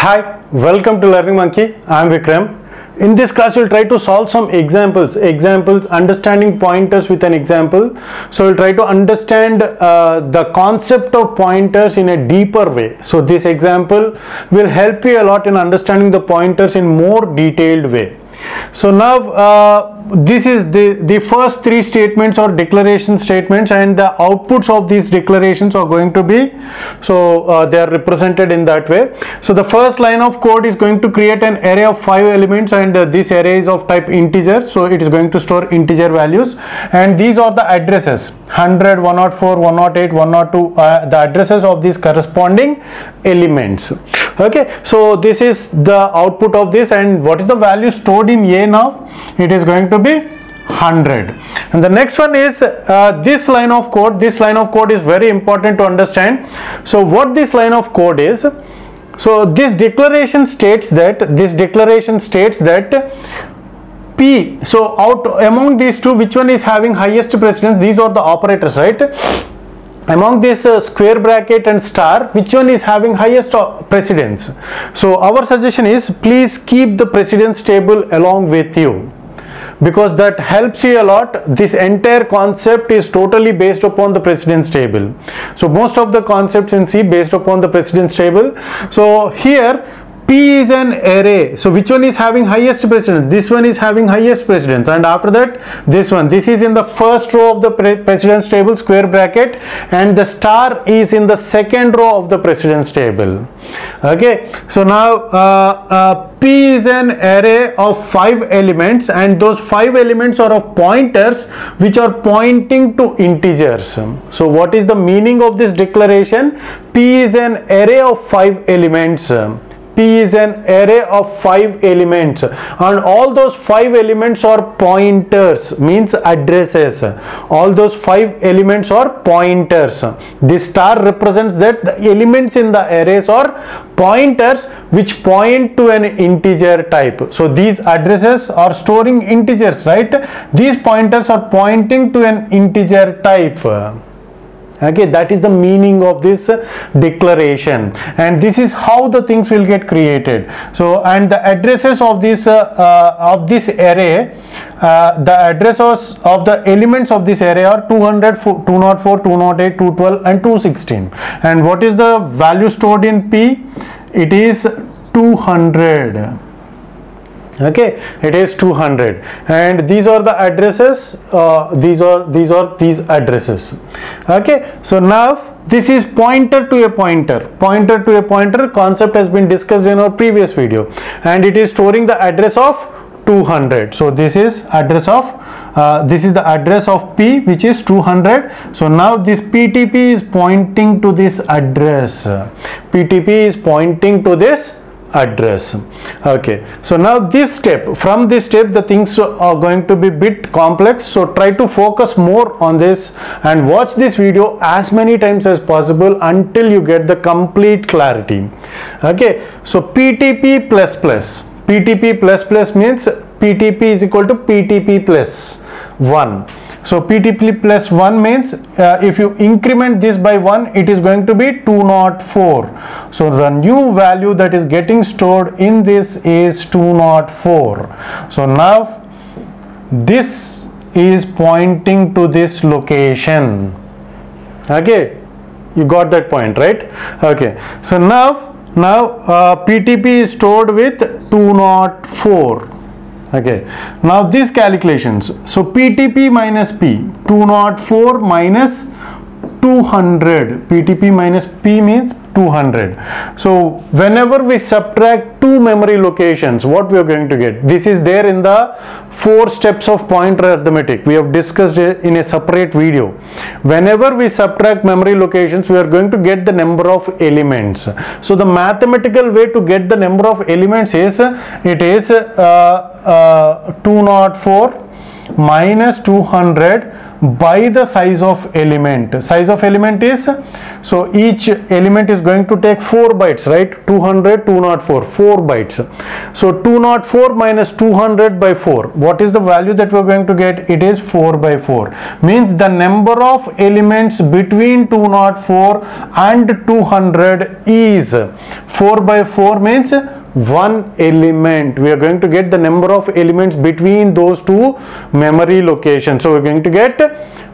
Hi, welcome to Learning Monkey. I am Vikram. In this class, we'll try to solve some examples, understanding pointers with an example. So we'll try to understand the concept of pointers in a deeper way. So this example will help you a lot in understanding the pointers in more detailed way. So now this is the first three statements or declaration statements, and the outputs of these declarations are going to be, so they are represented in that way. So the first line of code is going to create an array of 5 elements, and this array is of type integers, so it is going to store integer values, and these are the addresses 100, 104, 108, 102, the addresses of these corresponding elements. Okay, so this is the output of this, and what is the value stored in A now? It is going to be 100. And the next one is this line of code. This line of code is very important to understand. So what this line of code is, so this declaration states that P, so out among these two, which one is having highest precedence? These are the operators, right? Among this square bracket and star, which one is having highest precedence? So our suggestion is, please keep the precedence table along with you, because that helps you a lot. This entire concept is totally based upon the precedence table. So most of the concepts in C based upon the precedence table. So here P is an array. So which one is having highest precedence? This one is having highest precedence, and after that this one. This is in the first row of the precedence table, square bracket, and the star is in the second row of the precedence table. Okay, so now P is an array of 5 elements, and those 5 elements are of pointers which are pointing to integers. So what is the meaning of this declaration? P is an array of 5 elements. P is an array of 5 elements, and all those 5 elements are pointers, means addresses. All those 5 elements are pointers. This star represents that the elements in the arrays are pointers which point to an integer type. So these addresses are storing integers, right? These pointers are pointing to an integer type. Okay, that is the meaning of this declaration, and this is how the things will get created. So, and the addresses of this array, the addresses of the elements of this array are 200, 204, 208, 212 and 216. And what is the value stored in P? It is 200. Okay, it is 200, and these are the addresses. These addresses. Okay, so now this is pointer to a pointer. Pointer to a pointer concept has been discussed in our previous video, and it is storing the address of 200. So this is address of this is the address of P, which is 200. So now this PTP is pointing to this address. PTP is pointing to this address. Okay, so now this step, from this step the things are going to be bit complex, so try to focus more on this and watch this video as many times as possible until you get the complete clarity. Okay, so PTP plus plus. PTP plus plus means PTP is equal to PTP plus 1. So PTP plus 1 means if you increment this by 1, it is going to be 204. So the new value that is getting stored in this is 204. So now this is pointing to this location. Okay, you got that point, right? Okay, so now PTP is stored with 204. Okay, now these calculations, so PTP minus P, 204 minus 200, PTP minus P means 200. So whenever we subtract two memory locations, what we are going to get? This is there in the 4 steps of pointer arithmetic. We have discussed it in a separate video. Whenever we subtract memory locations, we are going to get the number of elements. So the mathematical way to get the number of elements is, it is 204 minus 200 by the size of element. Size of element is, so each element is going to take 4 bytes, right? 200, 204, 4 bytes. So 204 minus 200 by 4, what is the value that we are going to get? It is 4 by 4. Means the number of elements between 204 and 200 is 4 by 4, means 1 element. We are going to get the number of elements between those two memory locations. So we are going to get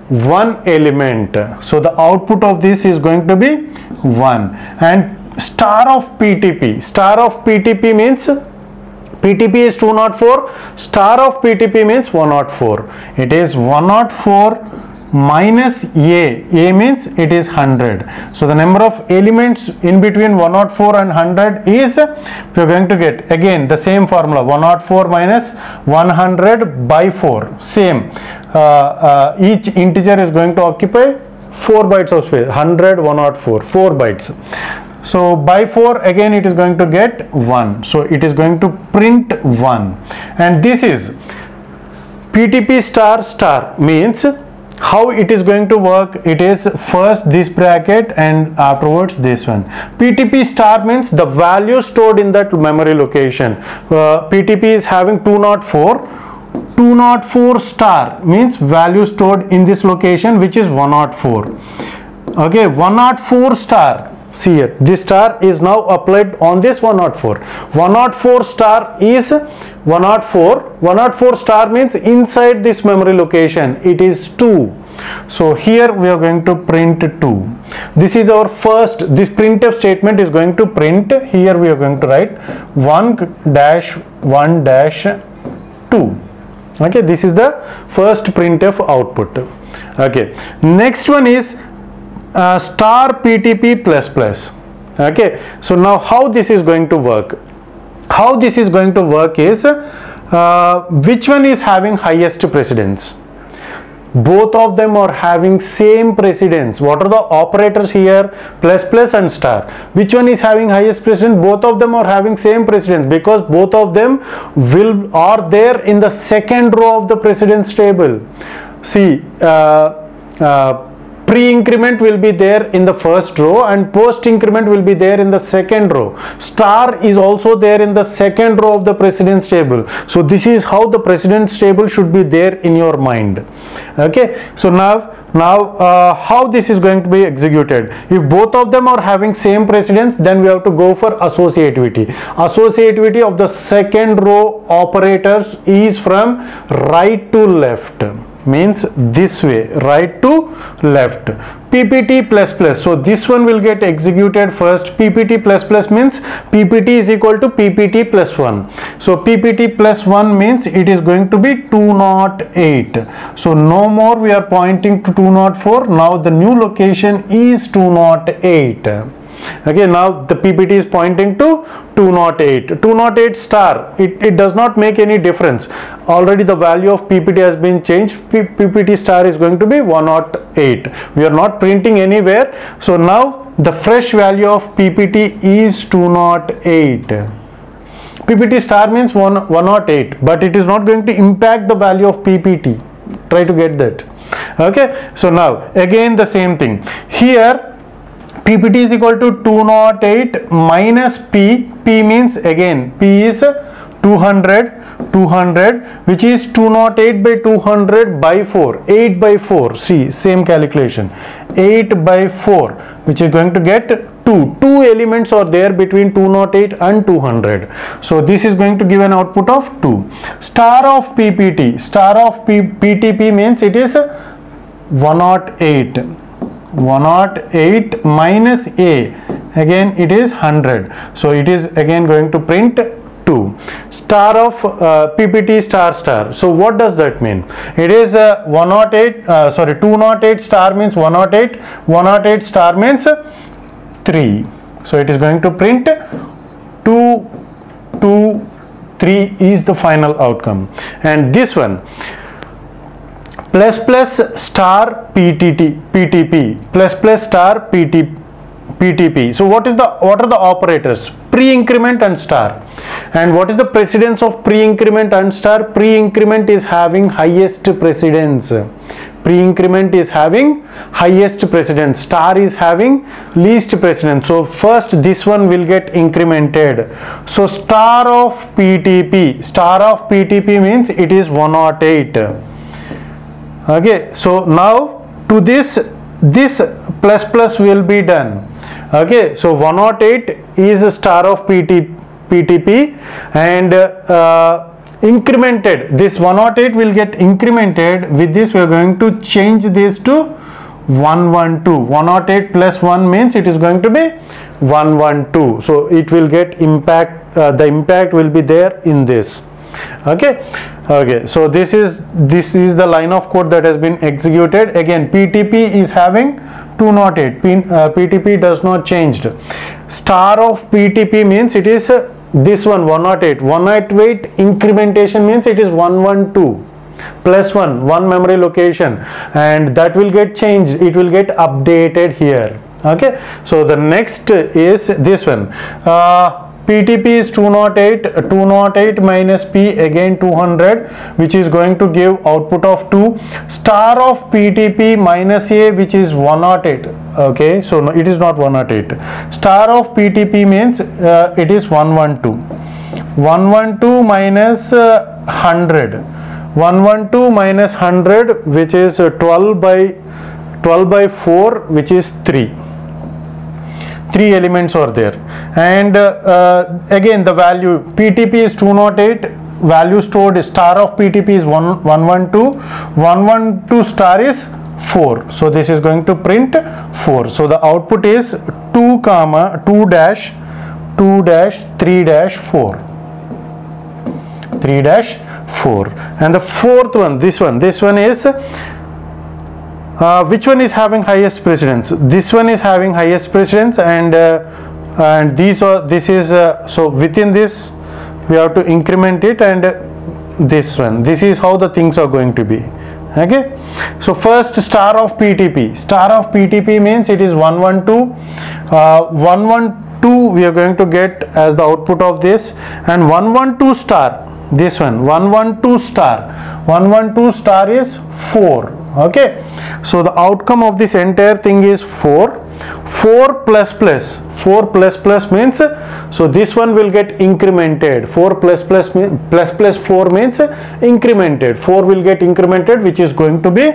1 element. So the output of this is going to be 1. And star of PTP. Star of PTP means PTP is 204. Star of PTP means 104. It is 104 minus A. A means it is 100. So the number of elements in between 104 and 100 is, we are going to get again the same formula, 104 minus 100 by 4. Same. Each integer is going to occupy 4 bytes of space. 100, 104, 4 bytes. So by 4, again it is going to get 1. So it is going to print 1. And this is PTP star star, means how it is going to work. It is first this bracket and afterwards this one. PTP star means the value stored in that memory location. PTP is having 204. 204 star means value stored in this location, which is 104. Okay, 104 star. See here, this star is now applied on this 104. 104 star is 104. 104 star means inside this memory location it is 2. So here we are going to print 2. This is our first, this printf statement is going to print. Here we are going to write 1-1-2. Okay, this is the first printf output. Okay, next one is star PTP plus plus. Okay, so now how this is going to work? How this is going to work is, which one is having highest precedence? Both of them are having same precedence. What are the operators here? Plus plus and star. Which one is having highest precedence? Both of them are having same precedence, because both of them are there in the second row of the precedence table. See, pre-increment will be there in the first row and post-increment will be there in the second row. Star is also there in the second row of the precedence table. So this is how the precedence table should be there in your mind. Okay, so now how this is going to be executed? If both of them are having same precedence, then we have to go for associativity. Associativity of the second row operators is from right to left. Means this way, right to left. PPT plus plus, so this one will get executed first. PPT plus plus means PPT is equal to PPT plus 1. So PPT plus 1 means it is going to be 208. So no more we are pointing to 204. Now the new location is 208. Okay, now the PPT is pointing to 208. 208 star, it does not make any difference. Already the value of PPT has been changed. PPT star is going to be 108. We are not printing anywhere. So now the fresh value of PPT is 208. PPT star means 108, but it is not going to impact the value of PPT. Try to get that. Okay, so now again the same thing. Here PPT is equal to 208 minus P. P means again P is 200, which is 208 by 200 by 4. 8 by 4. See, same calculation. 8 by 4, which is going to get 2. 2 elements are there between 208 and 200. So this is going to give an output of 2. Star of PPT. Star of PTP means it is 108. 108 minus A, again it is 100. So it is again going to print 2. Star of PPT star star. So what does that mean? It is 208 star means 108. 108 star means 3. So it is going to print 2, 2, 3 is the final outcome. And this one, plus plus star PTP plus plus star PTP. So what are the operators? Pre-increment and star. And what is the precedence of pre-increment and star? Pre-increment is having highest precedence. pre-increment is having highest precedence, star is having least precedence. So first this one will get incremented. So star of PTP means it is 108. Okay, so now to this plus will be done. Okay, so 108 is star of PTP and incremented. This 108 will get incremented. With this we are going to change this to 112. 108 plus 1 means it is going to be 112. So it will get impact, the impact will be there in this. Okay, so this is the line of code that has been executed. Again, PTP is having 208. PTP does not changed. Star of PTP means it is this one 108. 108 incrementation means it is 112 plus 1 memory location, and that will get changed. It will get updated here. Okay, so the next is this one. PTP is 208 minus P, again 200, which is going to give output of 2. Star of PTP minus A, which is 108. Okay, so no, it is not 108. Star of PTP means it is 112. 112 minus 100. 112 minus 100, which is 12 by 4, which is 3. 3 elements are there, and again the value PTP is 208, value stored Star of PTP is 112, 112 star is 4, so this is going to print 4. So the output is 2 comma 2 dash 3 dash 4, 3 dash 4. And the fourth one, this one is which one is having highest precedence? This one is having highest precedence, and this is so within this we have to increment it, and this one, this is how the things are going to be. Okay, so first star of PTP means it is 112. 112 we are going to get as the output of this, and 112 star, this one 112 star is 4. Okay, so the outcome of this entire thing is 4 plus means, so this one will get incremented. 4 plus 4 means incremented. 4 will get incremented, which is going to be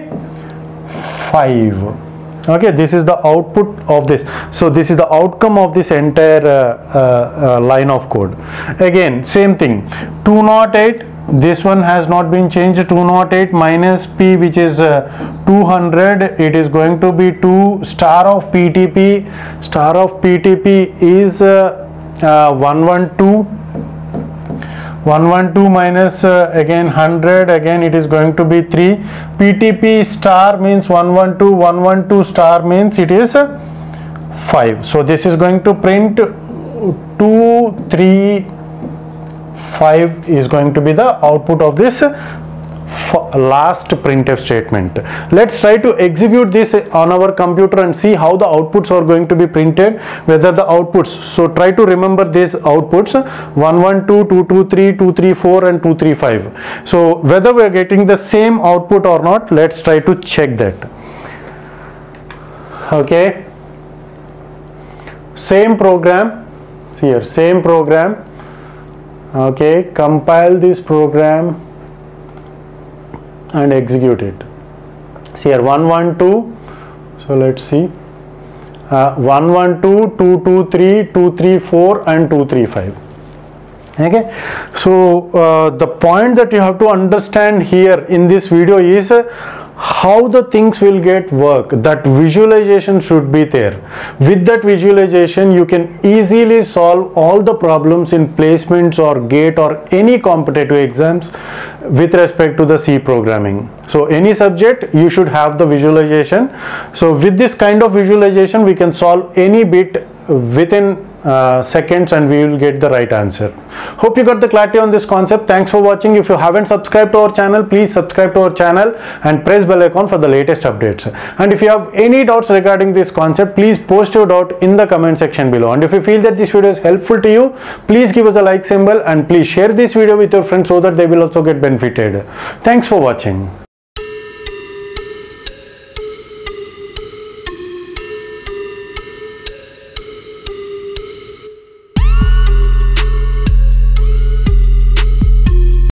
5. Okay, this is the output of this. So this is the outcome of this entire line of code. Again, same thing, 208. This one has not been changed. 208 minus P, which is 200. It is going to be 2. Star of PTP is 112. 112 minus again 100. Again, it is going to be 3. PTP star means 112. 112 star means it is 5. So this is going to print 2, 3, 5 is going to be the output of this last printf statement. Let's try to execute this on our computer and see how the outputs are going to be printed, whether the outputs, so try to remember these outputs 112, 223, 234 and 235. so whether we are getting the same output or not, let's try to check that. Okay, same program, see here, same program. Okay, compile this program and execute it. See here, 112. So let's see, 112, 223, 234 and 235. Okay, so the point that you have to understand here in this video is how the things will get work. That visualization should be there. With that visualization, you can easily solve all the problems in placements or GATE or any competitive exams with respect to the C programming. So any subject, you should have the visualization. So with this kind of visualization, we can solve any bit within seconds and we will get the right answer. Hope you got the clarity on this concept. Thanks for watching. If you haven't subscribed to our channel, please subscribe to our channel and press bell icon for the latest updates. And if you have any doubts regarding this concept, please post your doubt in the comment section below. And if you feel that this video is helpful to you, please give us a like symbol and please share this video with your friends so that they will also get benefited. Thanks for watching.